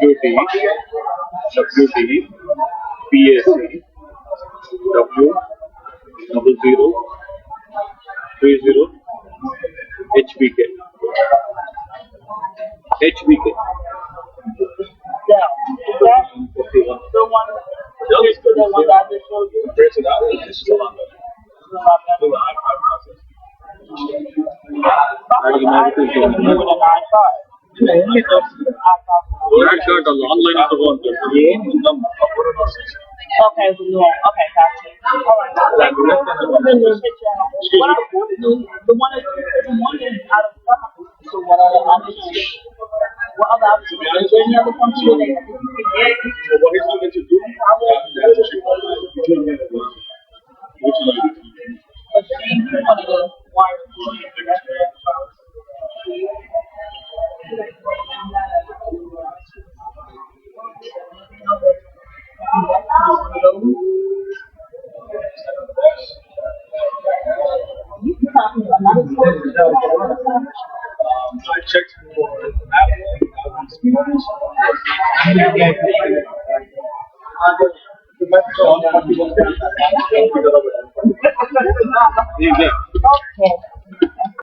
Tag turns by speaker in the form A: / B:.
A: WT, WT, PAC, W, double zero, 30, HBK. HBK.
B: Yeah. Is that the one? Just the one that I just showed you?
A: Personality is still on the iPod process.
B: I think it's more than I5.
A: Black shirt on the online ತಗೊಂಡ್ರೆ ಏನು ನಮ್ಮ
B: Okay, we won't. Okay, gotcha. All right. Thank you. What I want to do, the one is out of stock. So what other options? What other options? Is there any other function that you can get?
A: So what he's looking to do, that's what she wants. Which one?
B: But she's one of the wires.
A: I checked for Apple.
B: Okay.